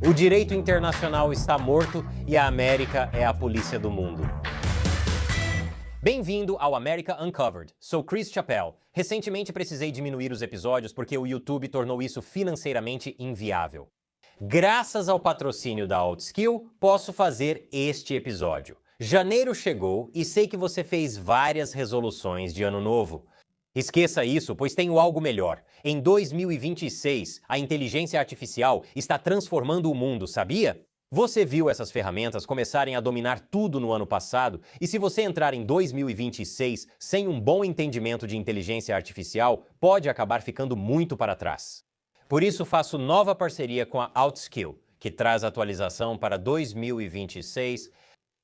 O direito internacional está morto e a América é a polícia do mundo. Bem-vindo ao America Uncovered. Sou Chris Chappell. Recentemente precisei diminuir os episódios porque o YouTube tornou isso financeiramente inviável. Graças ao patrocínio da Outskill, posso fazer este episódio. Janeiro chegou e sei que você fez várias resoluções de ano novo. Esqueça isso, pois tenho algo melhor. Em 2026, a inteligência artificial está transformando o mundo, sabia? Você viu essas ferramentas começarem a dominar tudo no ano passado, e se você entrar em 2026 sem um bom entendimento de inteligência artificial, pode acabar ficando muito para trás. Por isso, faço nova parceria com a Outskill, que traz atualização para 2026.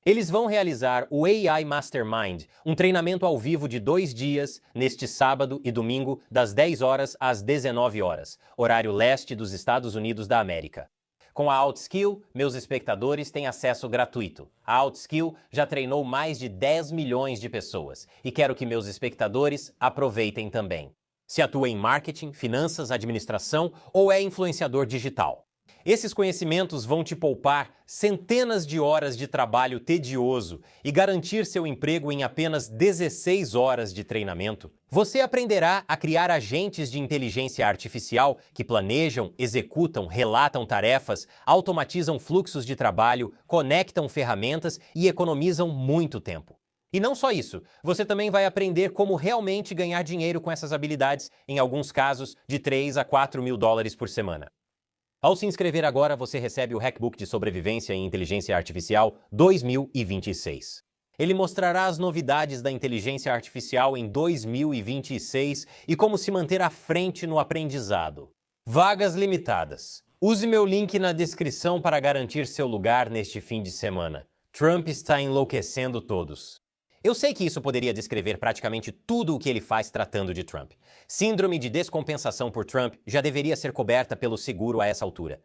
Eles vão realizar o AI Mastermind, um treinamento ao vivo de 2 dias, neste sábado e domingo, das 10 horas às 19 horas, horário leste dos Estados Unidos da América. Com a Outskill, meus espectadores têm acesso gratuito. A Outskill já treinou mais de 10 milhões de pessoas e quero que meus espectadores aproveitem também. Se atua em marketing, finanças, administração ou é influenciador digital. Esses conhecimentos vão te poupar centenas de horas de trabalho tedioso e garantir seu emprego em apenas 16 horas de treinamento. Você aprenderá a criar agentes de inteligência artificial que planejam, executam, relatam tarefas, automatizam fluxos de trabalho, conectam ferramentas e economizam muito tempo. E não só isso, você também vai aprender como realmente ganhar dinheiro com essas habilidades, em alguns casos de 3 a 4 mil dólares por semana. Ao se inscrever agora, você recebe o Hackbook de Sobrevivência em Inteligência Artificial 2026. Ele mostrará as novidades da inteligência artificial em 2026 e como se manter à frente no aprendizado. Vagas limitadas. Use meu link na descrição para garantir seu lugar neste fim de semana. Trump está enlouquecendo todos. Eu sei que isso poderia descrever praticamente tudo o que ele faz tratando de Trump. Síndrome de descompensação por Trump já deveria ser coberta pelo seguro a essa altura.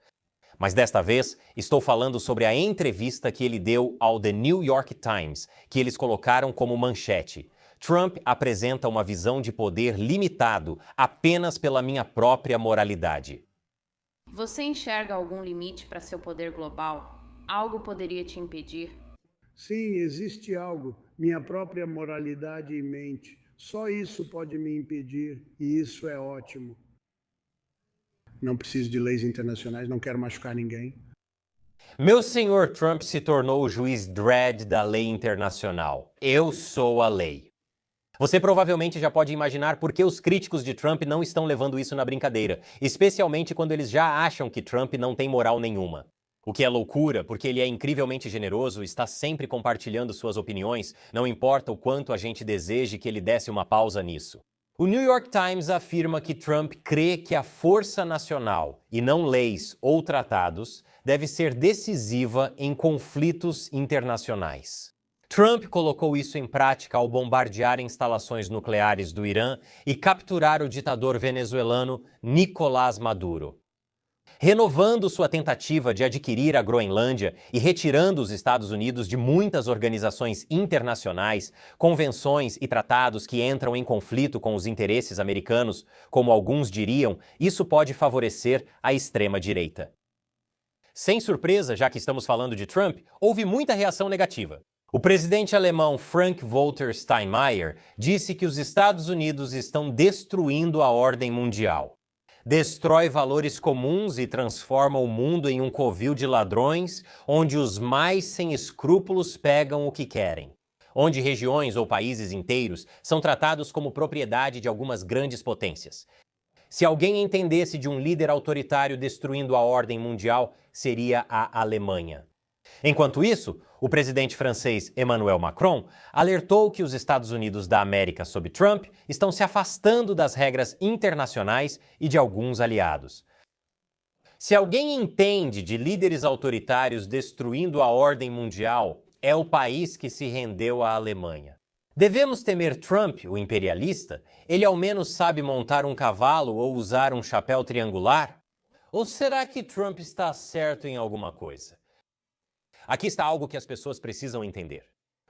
Mas desta vez, estou falando sobre a entrevista que ele deu ao The New York Times, que eles colocaram como manchete. Trump apresenta uma visão de poder limitado apenas pela minha própria moralidade. Você enxerga algum limite para seu poder global? Algo poderia te impedir? Sim, existe algo, minha própria moralidade e mente. Só isso pode me impedir, e isso é ótimo. Não preciso de leis internacionais, não quero machucar ninguém. Meu senhor Trump se tornou o juiz Dredd da lei internacional. Eu sou a lei. Você provavelmente já pode imaginar por que os críticos de Trump não estão levando isso na brincadeira, especialmente quando eles já acham que Trump não tem moral nenhuma. O que é loucura, porque ele é incrivelmente generoso, está sempre compartilhando suas opiniões, não importa o quanto a gente deseje que ele desse uma pausa nisso. O New York Times afirma que Trump crê que a força nacional, e não leis ou tratados, deve ser decisiva em conflitos internacionais. Trump colocou isso em prática ao bombardear instalações nucleares do Irã e capturar o ditador venezuelano Nicolás Maduro. Renovando sua tentativa de adquirir a Groenlândia e retirando os Estados Unidos de muitas organizações internacionais, convenções e tratados que entram em conflito com os interesses americanos, como alguns diriam, isso pode favorecer a extrema-direita. Sem surpresa, já que estamos falando de Trump, houve muita reação negativa. O presidente alemão Frank-Walter Steinmeier disse que os Estados Unidos estão destruindo a ordem mundial. Destrói valores comuns e transforma o mundo em um covil de ladrões, onde os mais sem escrúpulos pegam o que querem. Onde regiões ou países inteiros são tratados como propriedade de algumas grandes potências. Se alguém entendesse de um líder autoritário destruindo a ordem mundial, seria a Alemanha. Enquanto isso, o presidente francês Emmanuel Macron alertou que os Estados Unidos da América sob Trump estão se afastando das regras internacionais e de alguns aliados. Se alguém entende de líderes autoritários destruindo a ordem mundial, é o país que se rendeu à Alemanha. Devemos temer Trump, o imperialista? Ele ao menos sabe montar um cavalo ou usar um chapéu triangular? Ou será que Trump está certo em alguma coisa? Aqui está algo que as pessoas precisam entender.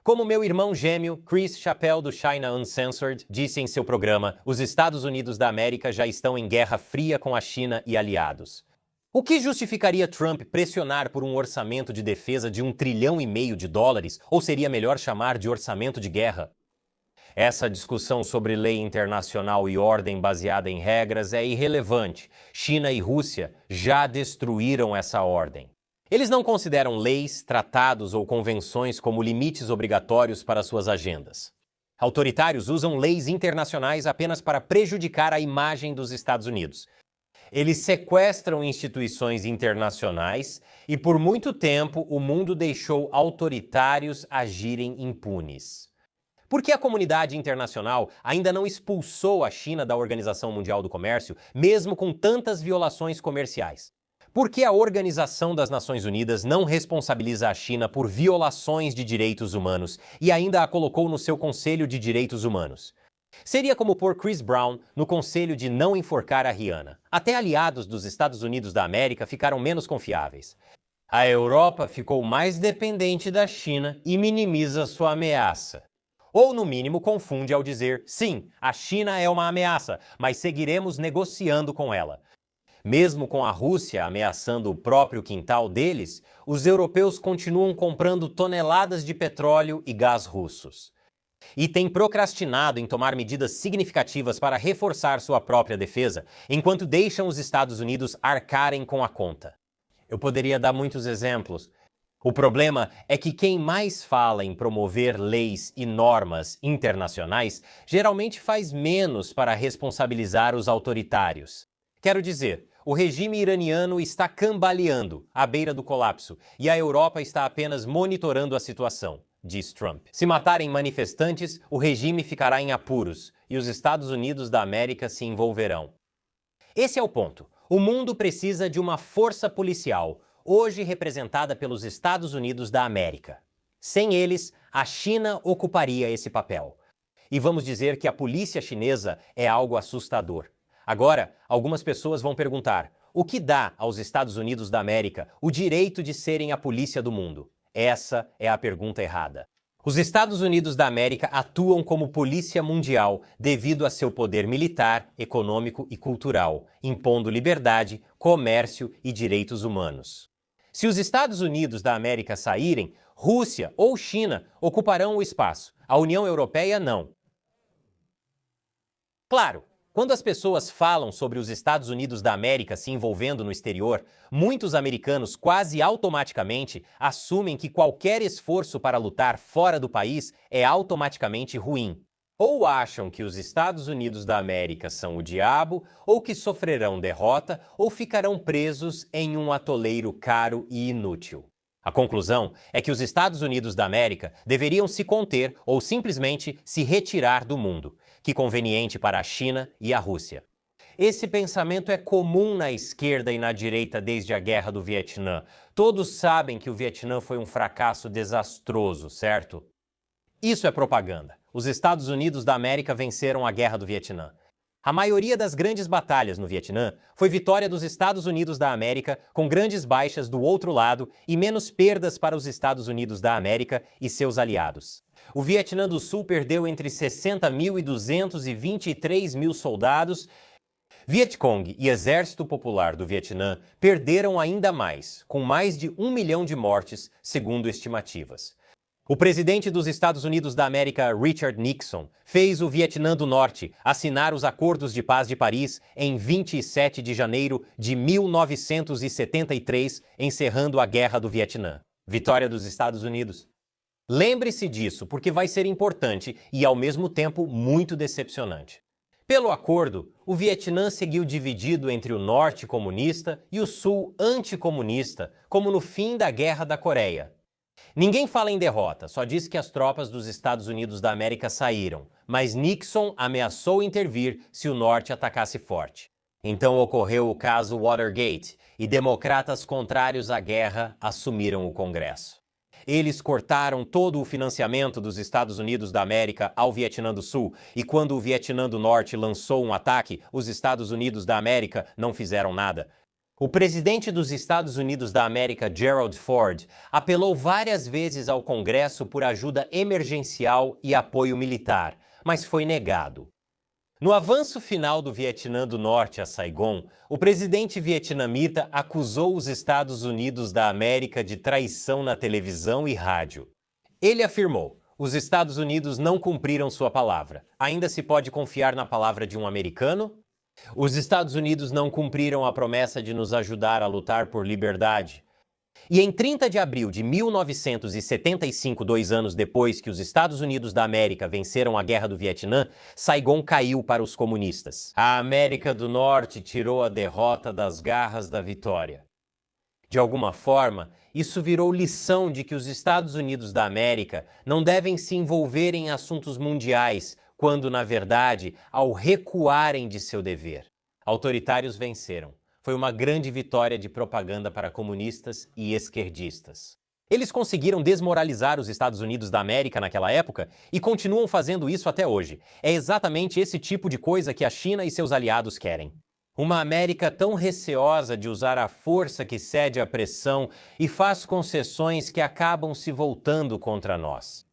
Como meu irmão gêmeo, Chris Chappell do China Uncensored, disse em seu programa, os Estados Unidos da América já estão em guerra fria com a China e aliados. O que justificaria Trump pressionar por um orçamento de defesa de US$ 1,5 trilhão, ou seria melhor chamar de orçamento de guerra? Essa discussão sobre lei internacional e ordem baseada em regras é irrelevante. China e Rússia já destruíram essa ordem. Eles não consideram leis, tratados ou convenções como limites obrigatórios para suas agendas. Autoritários usam leis internacionais apenas para prejudicar a imagem dos Estados Unidos. Eles sequestram instituições internacionais e, por muito tempo, o mundo deixou autoritários agirem impunes. Por que a comunidade internacional ainda não expulsou a China da Organização Mundial do Comércio, mesmo com tantas violações comerciais? Por que a Organização das Nações Unidas não responsabiliza a China por violações de direitos humanos e ainda a colocou no seu Conselho de Direitos Humanos? Seria como pôr Chris Brown no conselho de não enforcar a Rihanna. Até aliados dos Estados Unidos da América ficaram menos confiáveis. A Europa ficou mais dependente da China e minimiza sua ameaça. Ou, no mínimo, confunde ao dizer, sim, a China é uma ameaça, mas seguiremos negociando com ela. Mesmo com a Rússia ameaçando o próprio quintal deles, os europeus continuam comprando toneladas de petróleo e gás russos. E têm procrastinado em tomar medidas significativas para reforçar sua própria defesa, enquanto deixam os Estados Unidos arcarem com a conta. Eu poderia dar muitos exemplos. O problema é que quem mais fala em promover leis e normas internacionais geralmente faz menos para responsabilizar os autoritários. Quero dizer, o regime iraniano está cambaleando à beira do colapso e a Europa está apenas monitorando a situação, diz Trump. Se matarem manifestantes, o regime ficará em apuros e os Estados Unidos da América se envolverão. Esse é o ponto. O mundo precisa de uma força policial, hoje representada pelos Estados Unidos da América. Sem eles, a China ocuparia esse papel. E vamos dizer que a polícia chinesa é algo assustador. Agora, algumas pessoas vão perguntar, o que dá aos Estados Unidos da América o direito de serem a polícia do mundo? Essa é a pergunta errada. Os Estados Unidos da América atuam como polícia mundial devido a seu poder militar, econômico e cultural, impondo liberdade, comércio e direitos humanos. Se os Estados Unidos da América saírem, Rússia ou China ocuparão o espaço. A União Europeia não. Claro, quando as pessoas falam sobre os Estados Unidos da América se envolvendo no exterior, muitos americanos quase automaticamente assumem que qualquer esforço para lutar fora do país é automaticamente ruim. Ou acham que os Estados Unidos da América são o diabo, ou que sofrerão derrota, ou ficarão presos em um atoleiro caro e inútil. A conclusão é que os Estados Unidos da América deveriam se conter ou simplesmente se retirar do mundo. Que conveniente para a China e a Rússia. Esse pensamento é comum na esquerda e na direita desde a Guerra do Vietnã. Todos sabem que o Vietnã foi um fracasso desastroso, certo? Isso é propaganda. Os Estados Unidos da América venceram a Guerra do Vietnã. A maioria das grandes batalhas no Vietnã foi vitória dos Estados Unidos da América, com grandes baixas do outro lado e menos perdas para os Estados Unidos da América e seus aliados. O Vietnã do Sul perdeu entre 60.200 e 23.000 soldados. Vietcong e Exército Popular do Vietnã perderam ainda mais, com mais de 1 milhão de mortes, segundo estimativas. O presidente dos Estados Unidos da América, Richard Nixon, fez o Vietnã do Norte assinar os Acordos de Paz de Paris em 27 de janeiro de 1973, encerrando a Guerra do Vietnã. Vitória dos Estados Unidos. Lembre-se disso, porque vai ser importante e, ao mesmo tempo, muito decepcionante. Pelo acordo, o Vietnã seguiu dividido entre o Norte comunista e o Sul anticomunista, como no fim da Guerra da Coreia. Ninguém fala em derrota, só diz que as tropas dos Estados Unidos da América saíram, mas Nixon ameaçou intervir se o Norte atacasse forte. Então ocorreu o caso Watergate e democratas contrários à guerra assumiram o Congresso. Eles cortaram todo o financiamento dos Estados Unidos da América ao Vietnã do Sul, e quando o Vietnã do Norte lançou um ataque, os Estados Unidos da América não fizeram nada. O presidente dos Estados Unidos da América, Gerald Ford, apelou várias vezes ao Congresso por ajuda emergencial e apoio militar, mas foi negado. No avanço final do Vietnã do Norte a Saigon, o presidente vietnamita acusou os Estados Unidos da América de traição na televisão e rádio. Ele afirmou: os Estados Unidos não cumpriram sua palavra. Ainda se pode confiar na palavra de um americano? Os Estados Unidos não cumpriram a promessa de nos ajudar a lutar por liberdade. E em 30 de abril de 1975, 2 anos depois que os Estados Unidos da América venceram a Guerra do Vietnã, Saigon caiu para os comunistas. A América do Norte tirou a derrota das garras da vitória. De alguma forma, isso virou lição de que os Estados Unidos da América não devem se envolver em assuntos mundiais, quando, na verdade, ao recuarem de seu dever, autoritários venceram. Foi uma grande vitória de propaganda para comunistas e esquerdistas. Eles conseguiram desmoralizar os Estados Unidos da América naquela época e continuam fazendo isso até hoje. É exatamente esse tipo de coisa que a China e seus aliados querem. Uma América tão receosa de usar a força que cede à pressão e faz concessões que acabam se voltando contra nós.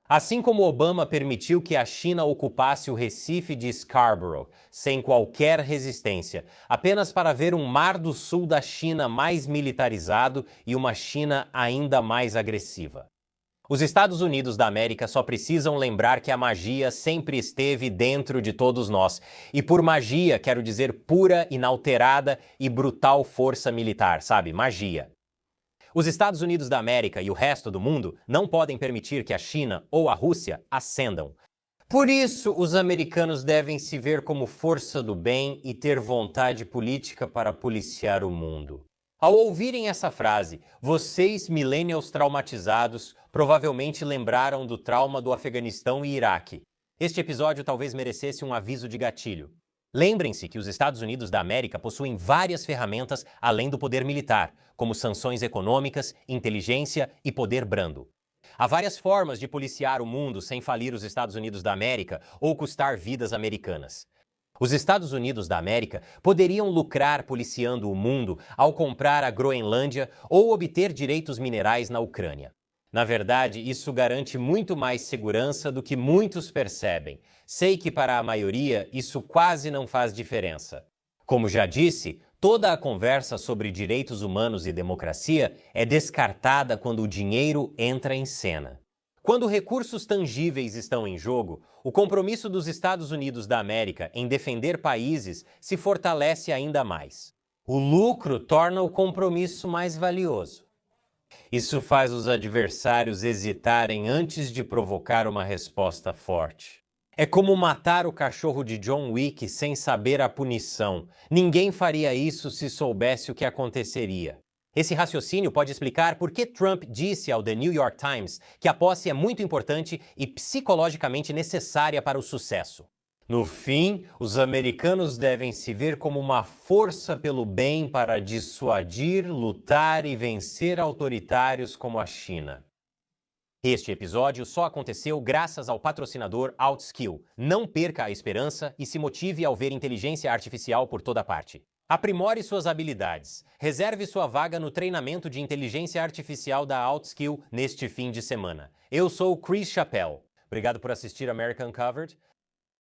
Assim como Obama permitiu que a China ocupasse o Recife de Scarborough, sem qualquer resistência, apenas para ver um Mar do Sul da China mais militarizado e uma China ainda mais agressiva. Os Estados Unidos da América só precisam lembrar que a magia sempre esteve dentro de todos nós. E por magia, quero dizer pura, inalterada e brutal força militar, sabe? Magia. Os Estados Unidos da América e o resto do mundo não podem permitir que a China ou a Rússia ascendam. Por isso, os americanos devem se ver como força do bem e ter vontade política para policiar o mundo. Ao ouvirem essa frase, vocês, millennials traumatizados, provavelmente lembraram do trauma do Afeganistão e Iraque. Este episódio talvez merecesse um aviso de gatilho. Lembrem-se que os Estados Unidos da América possuem várias ferramentas além do poder militar, como sanções econômicas, inteligência e poder brando. Há várias formas de policiar o mundo sem falir os Estados Unidos da América ou custar vidas americanas. Os Estados Unidos da América poderiam lucrar policiando o mundo ao comprar a Groenlândia ou obter direitos minerais na Ucrânia. Na verdade, isso garante muito mais segurança do que muitos percebem. Sei que para a maioria isso quase não faz diferença. Como já disse, toda a conversa sobre direitos humanos e democracia é descartada quando o dinheiro entra em cena. Quando recursos tangíveis estão em jogo, o compromisso dos Estados Unidos da América em defender países se fortalece ainda mais. O lucro torna o compromisso mais valioso. Isso faz os adversários hesitarem antes de provocar uma resposta forte. É como matar o cachorro de John Wick sem saber a punição. Ninguém faria isso se soubesse o que aconteceria. Esse raciocínio pode explicar por que Trump disse ao The New York Times que a posse é muito importante e psicologicamente necessária para o sucesso. No fim, os americanos devem se ver como uma força pelo bem para dissuadir, lutar e vencer autoritários como a China. Este episódio só aconteceu graças ao patrocinador Outskill. Não perca a esperança e se motive ao ver inteligência artificial por toda parte. Aprimore suas habilidades. Reserve sua vaga no treinamento de inteligência artificial da Outskill neste fim de semana. Eu sou Chris Chappell. Obrigado por assistir America Uncovered.